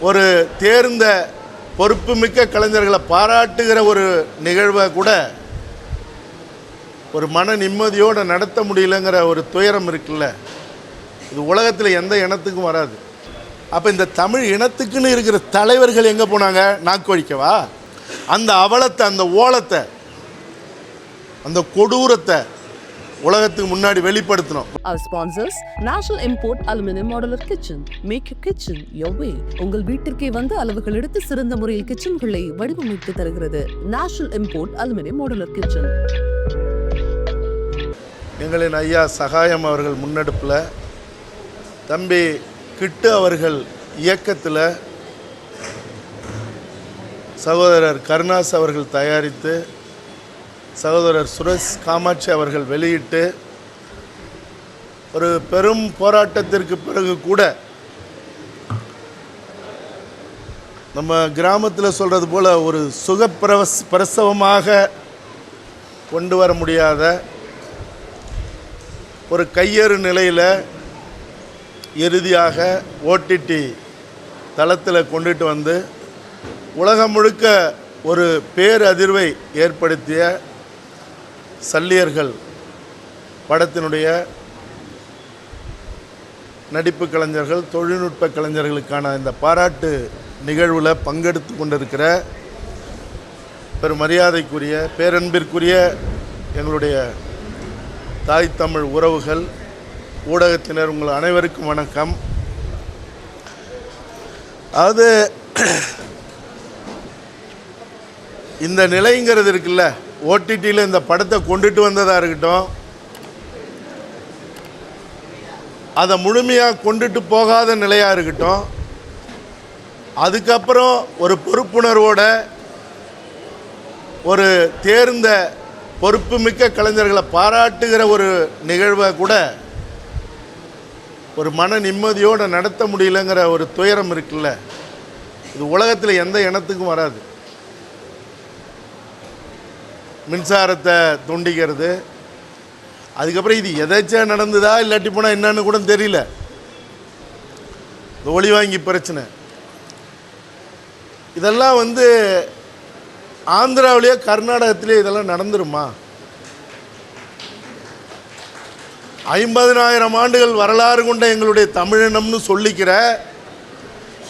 ஒரு தேர்ந்த பொறுப்புமிக்க கலைஞர்களை பாராட்டுகிற ஒரு நிகழ்வை கூட ஒரு மன நிம்மதியோடு நடத்த முடியலங்கிற ஒரு துயரம் இருக்குல்ல, இது உலகத்தில் எந்த இனத்துக்கும் வராது. அப்போ இந்த தமிழ் இனத்துக்குன்னு இருக்கிற தலைவர்கள் எங்கே போனாங்க? நாக்கொழிக்கவா? அந்த அவலத்தை, அந்த ஓலத்தை, அந்த கொடூரத்தை உலகத்துக்கு முன்னாடி வெளிப்படுத்தணும். Our sponsors, National Import Aluminum Modular Kitchen. Make your kitchen your way. உங்கள் வீட்டிற்கே வந்து அளவுகள் எடுத்து சிறந்த முறையில் கிச்சன்களை வடிவமைத்து தருகிறது National Import Aluminum Modular Kitchen. எங்களின் ஐயா சகாயம் அவர்கள் முன்னெடுப்பில், தம்பி கிட்டு அவர்கள் இயக்கத்தில், சகோதரர் கருணாஸ் அவர்கள் தயாரித்து, சகோதரர் சுரேஷ் காமாட்சி அவர்கள் வெளியிட்டு, ஒரு பெரும் போராட்டத்திற்கு பிறகு கூட நம்ம கிராமத்தில் சொல்கிறது போல் ஒரு பிரசவமாக கொண்டு வர முடியாத ஒரு கையறு நிலையில் இறுதியாக ஓடிடி தளத்தில் கொண்டுட்டு வந்து உலகம் முழுக்க ஒரு பேரதிர்வை ஏற்படுத்திய சல்லியர்கள் படத்தினுடைய நடிப்பு கலைஞர்கள், தொழில்நுட்ப கலைஞர்களுக்கான இந்த பாராட்டு நிகழ்வில் பங்கெடுத்து கொண்டிருக்கிற பெரும் மரியாதைக்குரிய, பேரன்பிற்குரிய எங்களுடைய தாய் தமிழ் உறவுகள், ஊடகத்தினர், உங்கள் அனைவருக்கும் வணக்கம். அது இந்த நிலைங்கிறது இருக்குல்ல, ஓடிடியில் இந்த படத்தை கொண்டுட்டு வந்ததாக இருக்கட்டும், அதை முழுமையாக கொண்டுட்டு போகாத நிலையாக இருக்கட்டும், அதுக்கப்புறம் ஒரு பொறுப்புணர்வோட ஒரு தேர்ந்த பொறுப்புமிக்க கலைஞர்களை பாராட்டுகிற ஒரு நிகழ்வை கூட ஒரு மன நிம்மதியோடு நடத்த முடியலங்கிற ஒரு துயரம் இருக்குல்ல, இது உலகத்தில் எந்த இனத்துக்கும் வராது. மின்சாரத்தை துண்டிக்கிறது, அதுக்கப்புறம் இது எதாச்சும் நடந்ததா இல்லாட்டி போனால் என்னன்னு கூட தெரியல, இந்த ஒளி வாங்கி பிரச்சனை, இதெல்லாம் ஆந்திராவிலேயே கர்நாடகத்திலே இதெல்லாம் நடந்துருமா? 50,000 ஆண்டுகள் வரலாறு கொண்ட எங்களுடைய தமிழினம்னு சொல்லிக்கிற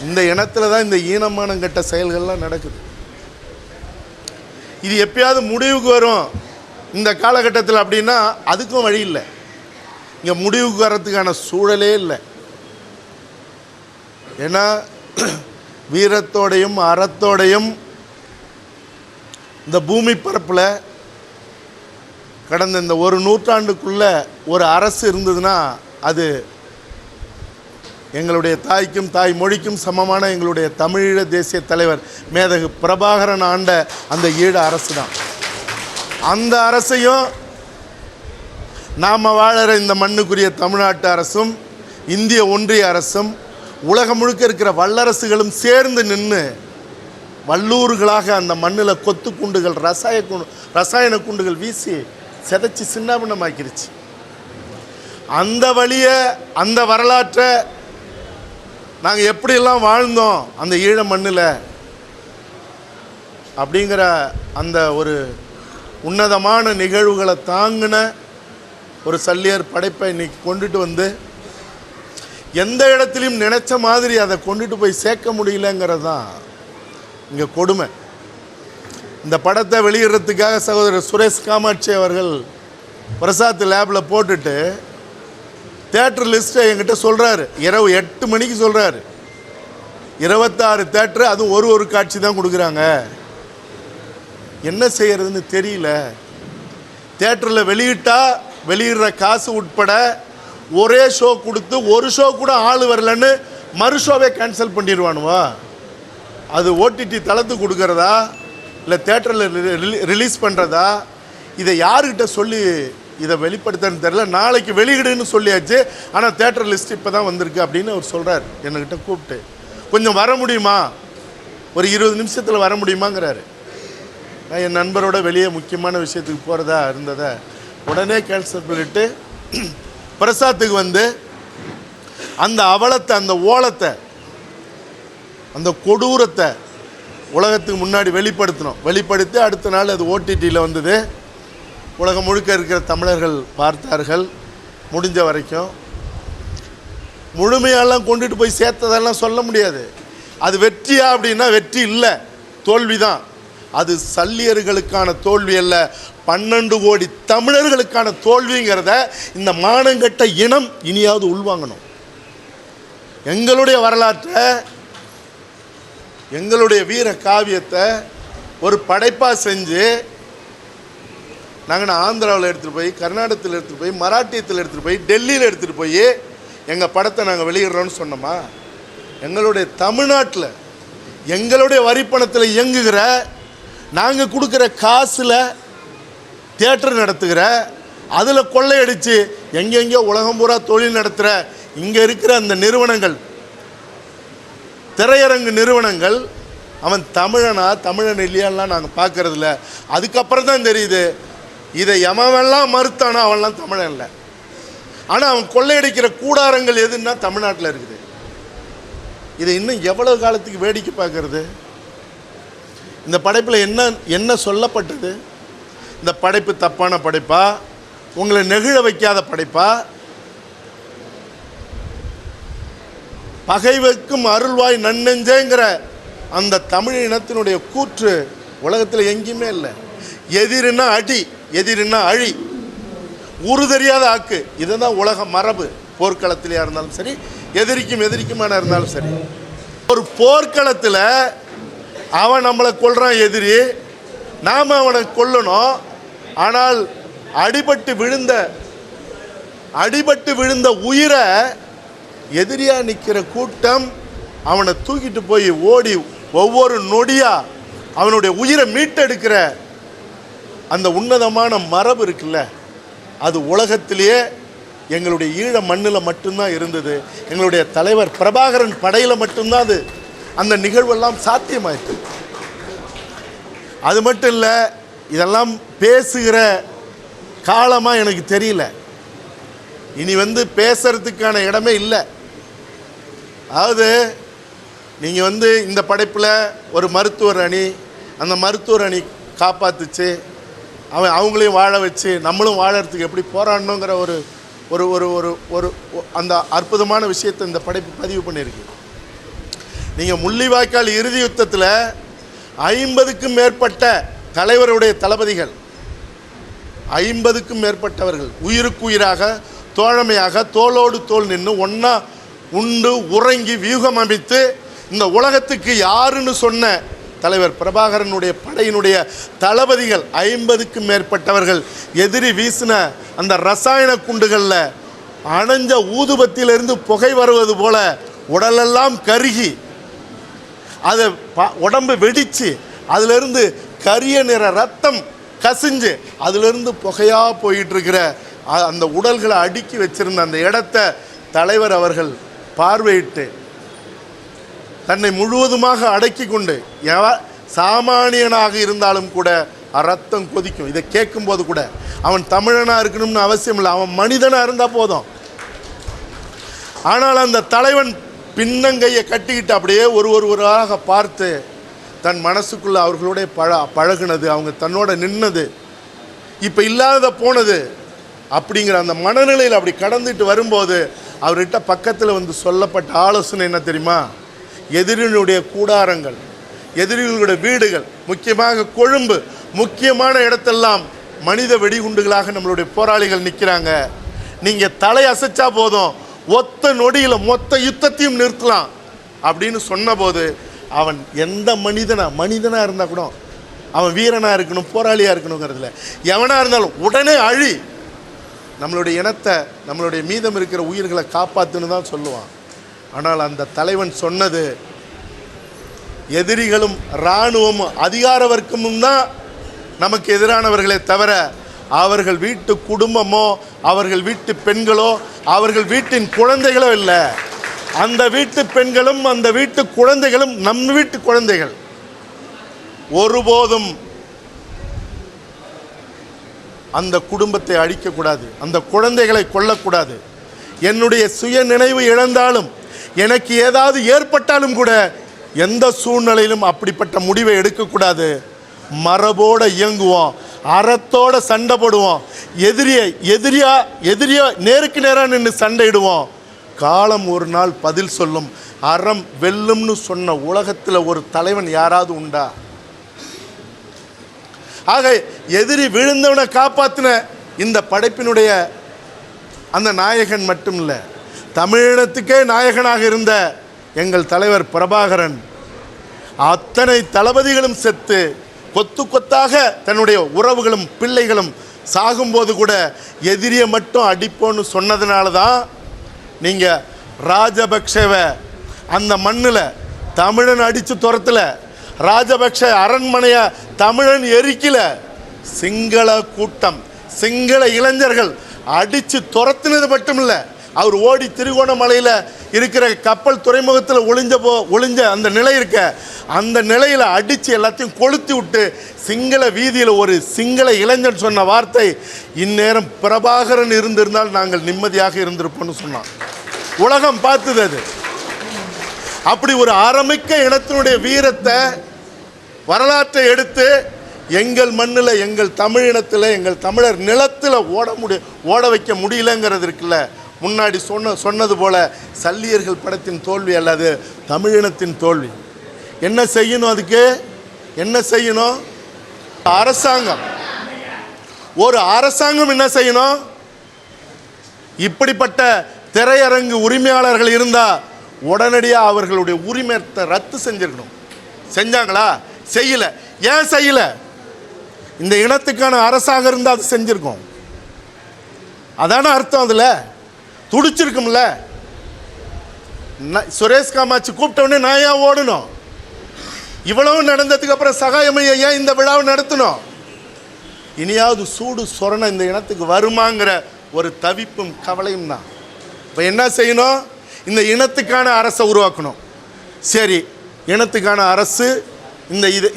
இந்த இனத்தில் தான் இந்த ஈனமானம் கட்ட செயல்கள்லாம் நடக்குது. இது எப்பயாவது முடிவுக்கு வரும் இந்த காலகட்டத்தில் அப்படின்னா அதுக்கும் வழி இல்லை. இங்கே முடிவுக்கு வர்றதுக்கான சூழலே இல்லை. ஏன்னா வீரத்தோடையும் அறத்தோடையும் இந்த பூமி பரப்பில் கடந்த இந்த ஒரு நூற்றாண்டுக்குள்ளே ஒரு அரசு இருந்ததுன்னா அது எங்களுடைய தாய்க்கும் தாய் மொழிக்கும் சமமான எங்களுடைய தமிழீழ தேசிய தலைவர் மேதகு பிரபாகரன் ஆண்ட அந்த ஈழ அரசு தான். அந்த அரசையும் நாம் வாழற இந்த மண்ணுக்குரிய தமிழ்நாட்டு அரசும் இந்திய ஒன்றிய அரசும் உலகம் முழுக்க இருக்கிற வல்லரசுகளும் சேர்ந்து நின்று வல்லூர்களாக அந்த மண்ணில் கொத்து குண்டுகள், ரசாயன குண்டுகள் வீசி செதைச்சி சின்னாபின்னமாக்கிருச்சு. அந்த வழியை, அந்த வரலாற்றை நாங்கள் எப்படியெல்லாம் வாழ்ந்தோம் அந்த ஈழ மண்ணில் அப்படிங்கிற அந்த ஒரு உன்னதமான நிகழ்வுகளை தாங்கின ஒரு சல்லியர் படைப்பை இன்னைக்கு கொண்டுட்டு வந்து எந்த இடத்துலையும் நினச்ச மாதிரி அதை கொண்டுட்டு போய் சேர்க்க முடியலங்கிறது தான் இங்கே கொடுமை. இந்த படத்தை வெளியிடுறதுக்காக சகோதரர் சுரேஷ் காமாட்சி அவர்கள் பிரசாத் லேபில் போட்டுட்டு தேட்டர் லிஸ்ட்டை என்கிட்ட சொல்கிறாரு. இரவு 8 மணிக்கு சொல்கிறாரு. 26 தேட்டரு, அதுவும் ஒரு காட்சி தான் கொடுக்குறாங்க. என்ன செய்கிறதுன்னு தெரியல. தேட்டரில் வெளியிடுற காசு உட்பட ஒரே ஷோ கொடுத்து ஒரு ஷோ கூட ஆள் வரலன்னு மறு ஷோவே கேன்சல் பண்ணிடுவானுவா? அது ஓடிடி தளத்துக்கு கொடுக்குறதா இல்லை தேட்டரில் ரிலீஸ் பண்ணுறதா? இதை யாருக்கிட்ட சொல்லி இதை வெளிப்படுத்தன்னு தெரில. நாளைக்கு வெளியிடுன்னு சொல்லியாச்சு, ஆனால் தேட்டர் லிஸ்ட் இப்போ தான் வந்திருக்கு அப்படின்னு அவர் சொல்கிறார். என்கிட்ட கூப்பிட்டு கொஞ்சம் வர முடியுமா, ஒரு 20 நிமிஷத்தில் வர முடியுமாங்கிறாரு. நான் என் நண்பரோட வெளியே முக்கியமான விஷயத்துக்கு போகிறதா இருந்ததை உடனே கேன்சல் பண்ணிவிட்டு பிரசாத்துக்கு அந்த அவலத்தை, அந்த ஓலத்தை அந்த கொடூரத்தை உலகத்துக்கு முன்னாடி வெளிப்படுத்தி அடுத்த நாள் அது ஓடிடியில் வந்தது. உலகம் முழுக்க இருக்கிற தமிழர்கள் பார்த்தார்கள். முடிஞ்ச வரைக்கும் முழுமையெல்லாம் கொண்டுட்டு போய் சேர்த்ததெல்லாம் சொல்ல முடியாது. அது வெற்றியா அப்படின்னா வெற்றி இல்லை, தோல்வி தான். அது சல்லியர்களுக்கான தோல்வி அல்ல, 12 கோடி தமிழர்களுக்கான தோல்விங்கிறத இந்த மானங்கட்ட இனம் இனியாவது உள்வாங்கணும். எங்களுடைய வரலாற்றை, எங்களுடைய வீர காவியத்தை ஒரு படைப்பாக செஞ்சு நாங்கள் ஆந்திராவில் எடுத்துகிட்டு போய், கர்நாடகத்தில் எடுத்துகிட்டு போய், மராட்டியத்தில் எடுத்துகிட்டு போய், டெல்லியில் எடுத்துகிட்டு போய் எங்கள் படத்தை நாங்கள் வெளியிடுறோன்னு சொன்னோமா? எங்களுடைய தமிழ்நாட்டில் எங்களுடைய வரிப்பணத்தில் இயங்குகிற, நாங்கள் கொடுக்குற காசில் தியேட்டர் நடத்துகிற, அதில் கொள்ளையடித்து எங்கெங்கேயோ உலகம் பூரா தொழில் நடத்துகிற இங்கே இருக்கிற அந்த நிறுவனங்கள், திரையரங்கு நிறுவனங்கள், அவன் தமிழன் இல்லையான்லாம் நாங்கள் பார்க்கறதில்ல. அதுக்கப்புறம் தான் தெரியுது இதை எவன்லாம் மறுத்தானோ அவன்லாம் தமிழன் இல்லை. ஆனால் அவன் கொள்ளையடிக்கிற கூடாரங்கள் எதுன்னா தமிழ்நாட்டில் இருக்குது. இதை இன்னும் எவ்வளவு காலத்துக்கு வேடிக்கை பார்க்கறது? இந்த படைப்பில் என்ன சொல்லப்பட்டது? இந்த படைப்பு தப்பான படைப்பா? உங்களை நெகிழ வைக்காத படைப்பா? பகை வைக்கும் அருள்வாய் நன்னெஞ்சேங்கிற அந்த தமிழ் இனத்தினுடைய கூற்று உலகத்தில் எங்கேயுமே இல்லை. எதிரின்னா அடி, எதிரின்னா அழி, உரு தெரியாத ஆக்கு. இதுதான் உலக மரபு. போர்க்களத்திலேயா இருந்தாலும் சரி, எதிரிக்குமான இருந்தாலும் சரி. ஒரு போர்க்களத்தில் அவன் நம்மளை கொல்றான் எதிரி, நாம் அவனை கொல்லணும். ஆனால் அடிபட்டு விழுந்த உயிரை எதிரியா நிற்கிற கூட்டம் அவனை தூக்கிட்டு போய் ஓடி ஒவ்வொரு நொடியா அவனுடைய உயிரை மீட்டெடுக்கிற அந்த உன்னதமான மரபு இருக்குல்ல, அது உலகத்திலேயே எங்களுடைய ஈழ மண்ணில் மட்டும்தான் இருந்தது. எங்களுடைய தலைவர் பிரபாகரன் படையில் மட்டும்தான் அது அந்த நிகழ்வெல்லாம் சாத்தியமாயிருக்கு. அது மட்டும் இல்லை, இதெல்லாம் பேசுகிற காலமாக எனக்கு தெரியல. இனி பேசுறதுக்கான இடமே இல்லை. அதாவது நீங்கள் இந்த படைப்பில் ஒரு மருத்துவர் அணி, அந்த மருத்துவர் அணி காப்பாற்றுச்சு, அவங்களையும் வாழ வச்சு நம்மளும் வாழறதுக்கு எப்படி போராடணுங்கிற ஒரு ஒரு ஒரு ஒரு ஒரு அந்த அற்புதமான விஷயத்தை இந்த படைப்பு பதிவு பண்ணியிருக்கு. நீங்கள் முள்ளிவாய்க்கால் இறுதி யுத்தத்தில் 50க்கும் மேற்பட்ட தலைவருடைய தளபதிகள், 50க்கும் மேற்பட்டவர்கள் உயிருக்குயிராக தோழமையாக தோளோடு தோள் நின்று ஒன்றா உண்டு உறங்கி வியூகம் அமைத்து இந்த உலகத்துக்கு யாருன்னு சொன்ன தலைவர் பிரபாகரனுடைய படையினுடைய தளபதிகள் 50க்கும் மேற்பட்டவர்கள் எதிரி வீசின அந்த ரசாயன குண்டுகளில் அணைஞ்ச ஊதுபத்தியிலிருந்து புகை வருவது போல உடலெல்லாம் கருகி அதை உடம்பு வெடித்து அதிலிருந்து கரிய நிற ரத்தம் கசிஞ்சு அதிலிருந்து புகையாக போயிட்டு இருக்கிற அந்த உடல்களை அடுக்கி வச்சிருந்த அந்த இடத்த தலைவர் அவர்கள் பார்வையிட்டு தன்னை முழுவதுமாக அடக்கி கொண்டு, சாமானியனாக இருந்தாலும் கூட ரத்தம் கொதிக்கும். இதை கேட்கும்போது கூட அவன் தமிழனாக இருக்கணும்னு அவசியம் இல்லை, அவன் மனிதனாக இருந்தால் போதும். ஆனால் அந்த தலைவன் பின்னங்கையை கட்டிக்கிட்டு அப்படியே ஒருவராக பார்த்து தன் மனசுக்குள்ளே அவர்களோட பழகுனது, அவங்க தன்னோட நின்னது, இப்போ இல்லாத போனது அப்படிங்கிற அந்த மனநிலையில் அப்படி கடந்துட்டு வரும்போது அவர்கிட்ட பக்கத்தில் சொல்லப்பட்ட ஆலோசனை என்ன தெரியுமா? எதிரினுடைய கூடாரங்கள், எதிரிகளுடைய வீடுகள், முக்கியமாக கொழும்பு முக்கியமான இடத்தெல்லாம் மனித வெடிகுண்டுகளாக நம்மளுடைய போராளிகள் நிற்கிறாங்க. நீங்கள் தலை அசைச்சா போதும், ஒத்த நொடியில் மொத்த யுத்தத்தையும் நிறுத்தலாம் அப்படின்னு சொன்னபோது அவன் எந்த மனிதனாக இருந்தால் கூட அவன் வீரனாக இருக்கணும், போராளியாக இருக்கணுங்கிறதுல எவனாக இருந்தாலும் உடனே அழி, நம்மளுடைய இனத்தை, நம்மளுடைய மீதம் இருக்கிற உயிர்களை காப்பாற்றுன்னு தான் சொல்லுவான். ஆனால் அந்த தலைவன் சொன்னது, எதிரிகளும் இராணுவமும் அதிகார வர்க்கமும் தான் நமக்கு எதிரானவர்களே தவிர அவர்கள் வீட்டு குடும்பமோ, அவர்கள் வீட்டு பெண்களோ, அவர்கள் வீட்டின் குழந்தைகளோ இல்லை. அந்த வீட்டு பெண்களும் அந்த வீட்டு குழந்தைகளும் நம் வீட்டு குழந்தைகள். ஒருபோதும் அந்த குடும்பத்தை அழிக்கக்கூடாது, அந்த குழந்தைகளை கொல்லக்கூடாது. என்னுடைய சுய நினைவு இழந்தாலும், எனக்கு ஏதாவது ஏற்பட்டாலும் கூட எந்த சூழ்நிலையிலும் அப்படிப்பட்ட முடிவை எடுக்கக்கூடாது. மரபோடு இயங்குவோம், அறத்தோட சண்டை போடுவோம், எதிரியா நேருக்கு நேராக நின்று சண்டையிடுவோம். காலம் ஒரு நாள் பதில் சொல்லும். அறம் வெல்லும்னு சொன்ன உலகத்தில் ஒரு தலைவன் யாராவது உண்டா? ஆக எதிரி விழுந்தவனை காப்பாற்றின இந்த படைப்பினுடைய அந்த நாயகன் மட்டும் இல்லை, தமிழினத்துக்கே நாயகனாக இருந்த எங்கள் தலைவர் பிரபாகரன். அத்தனை தளபதிகளும் செத்து கொத்து கொத்தாக தன்னுடைய உறவுகளும் பிள்ளைகளும் சாகும்போது கூட எதிரியை மட்டும் அடிப்போன்னு சொன்னதுனால தான் நீங்கள் ராஜபக்ஷவை அந்த மண்ணில் தமிழன் அடித்து துரத்தல, ராஜபக்ஷ அரண்மனையை தமிழன் எரிக்கல, சிங்கள கூட்டம் சிங்கள இளைஞர்கள் அடித்து துரத்துனது மட்டும் இல்லை, அவர் ஓடி திருகோணமலையில் இருக்கிற கப்பல் துறைமுகத்தில் ஒளிஞ்ச அந்த நிலை இருக்க, அந்த நிலையில் அடித்து எல்லாத்தையும் கொளுத்தி விட்டு சிங்கள வீதியில் ஒரு சிங்கள இளைஞன் சொன்ன வார்த்தை, இந்நேரம் பிரபாகரன் இருந்திருந்தால் நாங்கள் நிம்மதியாக இருந்திருப்போம்னு சொன்னான். உலகம் பார்த்தது அது. அப்படி ஒரு ஆரம்பிக்க இனத்தினுடைய வீரத்தை வரலாற்றை எடுத்து எங்கள் மண்ணில், எங்கள் தமிழினத்தில், எங்கள் தமிழர் நிலத்தில் ஓட வைக்க முடியலங்கிறது இருக்குல்ல. முன்னாடி சொன்னது போல சல்லியர்கள் படத்தின் தோல்வி அல்லது தமிழினத்தின் தோல்வி. என்ன செய்யணும்? அதுக்கு என்ன செய்யணும்? ஒரு அரசாங்கம் என்ன செய்யணும்? இப்படிப்பட்ட திரையரங்கு உரிமையாளர்கள் இருந்தால் உடனடியாக அவர்களுடைய உரிமையத்தை ரத்து செஞ்சிருக்கணும். செஞ்சாங்களா? செய்யல. ஏன் செய்யல? இந்த இனத்துக்கான அரசாங்கம் இருந்தால் அது செஞ்சிருக்கோம். அதான அர்த்தம். அதில் துடிச்சிருக்கும்ல. சுரேஷ் காமாட்சி கூப்பிட்டவுடனே நான் ஏன் ஓடணும்? இவ்வளவு நடந்ததுக்கு அப்புறம் சகாயமையை ஏன் இந்த விழாவை நடத்தணும்? இனியாவது சூடு சொரணை இந்த இனத்துக்கு வருமாங்கிற ஒரு தவிப்பும் கவலையும் தான். இப்போ என்ன செய்யணும்? இந்த இனத்துக்கான அரசை உருவாக்கணும். சரி, இனத்துக்கான அரசு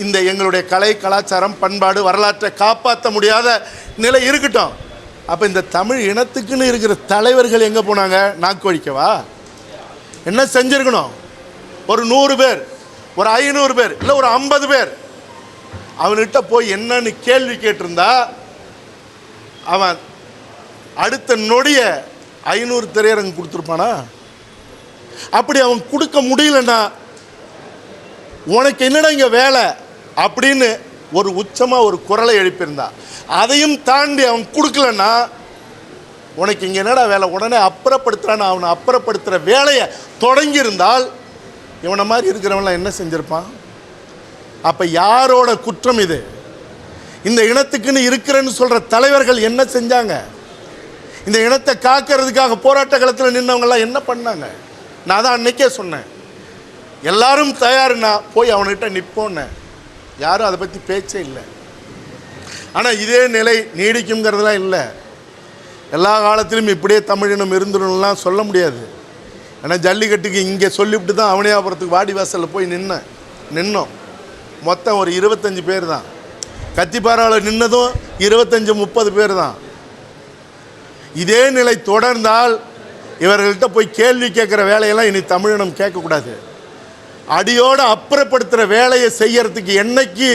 இந்த எங்களுடைய கலை கலாச்சாரம் பண்பாடு வரலாற்றை காப்பாற்ற முடியாத நிலை இருக்கட்டும். அப்போ இந்த தமிழ் இனத்துக்குன்னு இருக்கிற தலைவர்கள் எங்கே போனாங்க? நாக்கு வழிக்கவா? என்ன செஞ்சுருக்கணும்? ஒரு 100 பேர், ஒரு 500 பேர், இல்லை ஒரு 50 பேர் அவன்கிட்ட போய் என்னன்னு கேள்வி கேட்டிருந்தா அவன் அடுத்த நொடிய 500 திரையரங்கு கொடுத்துருப்பானா? அப்படி அவன் கொடுக்க முடியலன்னா உனக்கு என்னடா இங்கே வேலை அப்படின்னு ஒரு உச்சமாக ஒரு குரலை எழுப்பியிருந்தா, அதையும் தாண்டி அவன் கொடுக்கலன்னா உனக்கு இங்கே என்னடா வேலை, உடனே அப்புறப்படுத்துகிறான்னு அவனை அப்புறப்படுத்துகிற வேலையை தொடங்கியிருந்தால் இவனை மாதிரி இருக்கிறவன்லாம் என்ன செஞ்சுருப்பான்? அப்போ யாரோட குற்றம் இது? இந்த இனத்துக்குன்னு இருக்கிறேன்னு சொல்கிற தலைவர்கள் என்ன செஞ்சாங்க? இந்த இனத்தை காக்கிறதுக்காக போராட்ட களத்தில் நின்றவங்கெல்லாம் என்ன பண்ணாங்க? நான் தான் அன்னைக்கே சொன்னேன், எல்லாரும் தயாருன்னா போய் அவன்கிட்ட நிற்போன்னு. யாரும் அதை பற்றி பேச்சே இல்லை. ஆனால் இதே நிலை நீடிக்குங்கிறதுலாம் இல்லை. எல்லா காலத்திலும் இப்படியே தமிழினம் இருந்துடணும்லாம் சொல்ல முடியாது. ஏன்னா ஜல்லிக்கட்டுக்கு இங்கே சொல்லிவிட்டு தான் அவனியாபுரத்துக்கு வாடிவாசலில் போய் நின்னோம். மொத்தம் ஒரு 25 பேர் தான். கத்திப்பாராவில் நின்னதும் 25-30 பேர் தான். இதே நிலை தொடர்ந்தால் இவர்கள்ட்ட போய் கேள்வி கேட்குற வேலையெல்லாம் இனி தமிழினம் கேட்கக்கூடாது. அடியோடு அப்புறப்படுத்துகிற வேலையை செய்யறதுக்கு என்னைக்கு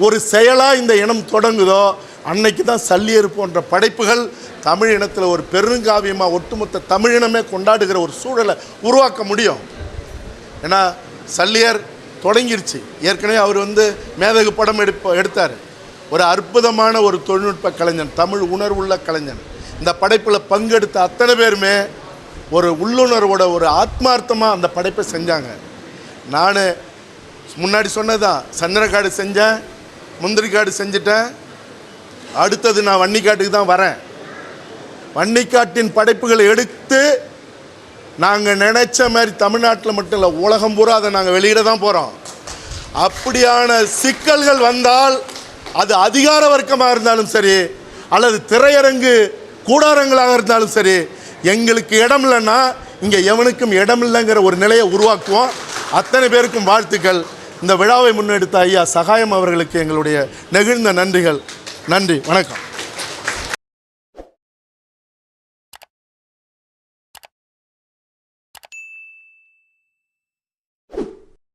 ஒரு செயலாக இந்த இனம் தொடங்குதோ அன்னைக்கு தான் சல்லியர் போன்ற படைப்புகள் தமிழ் இனத்தில் ஒரு பெருங்காவியமாக ஒட்டுமொத்த தமிழினமே கொண்டாடுகிற ஒரு சூழலை உருவாக்க முடியும். ஏன்னா சல்லியர் தொடங்கிருச்சு. ஏற்கனவே அவர் மேதகு படம் எடுத்தார். ஒரு அற்புதமான ஒரு தொழில்நுட்ப கலைஞன், தமிழ் உணர்வுள்ள கலைஞன். இந்த படைப்பில் பங்கெடுத்த அத்தனை பேருமே ஒரு உள்ளுணர்வோட ஒரு ஆத்மார்த்தமாக அந்த படைப்பை செஞ்சாங்க. நான் முன்னாடி சொன்னதான், சந்திரக்காடு செஞ்சேன், முந்திரிக்காடு செஞ்சிட்டேன். அடுத்தது நான் வன்னிக்காட்டுக்கு தான் வரேன். வன்னிக்காட்டின் படைப்புகளை எடுத்து நாங்கள் நினச்ச மாதிரி தமிழ்நாட்டில் மட்டும் இல்லை, உலகம் பூரா அதை நாங்கள் வெளியிட தான் போகிறோம். அப்படியான சிக்கல்கள் வந்தால் அது அதிகார வர்க்கமாக இருந்தாலும் சரி அல்லது திரையரங்கு கூடாரங்களாக இருந்தாலும் சரி, எங்களுக்கு இடம் இல்லைன்னா இங்கே எவனுக்கும் இடம் இல்லைங்கிற ஒரு நிலையை உருவாக்குவோம். அத்தனை பேருக்கும் வாழ்த்துக்கள். இந்த விழாவை முன்னெடுத்த ஐயா சகாயம் அவர்களுக்கு எங்களுடைய நெகிழ்ந்த நன்றிகள். நன்றி, வணக்கம்.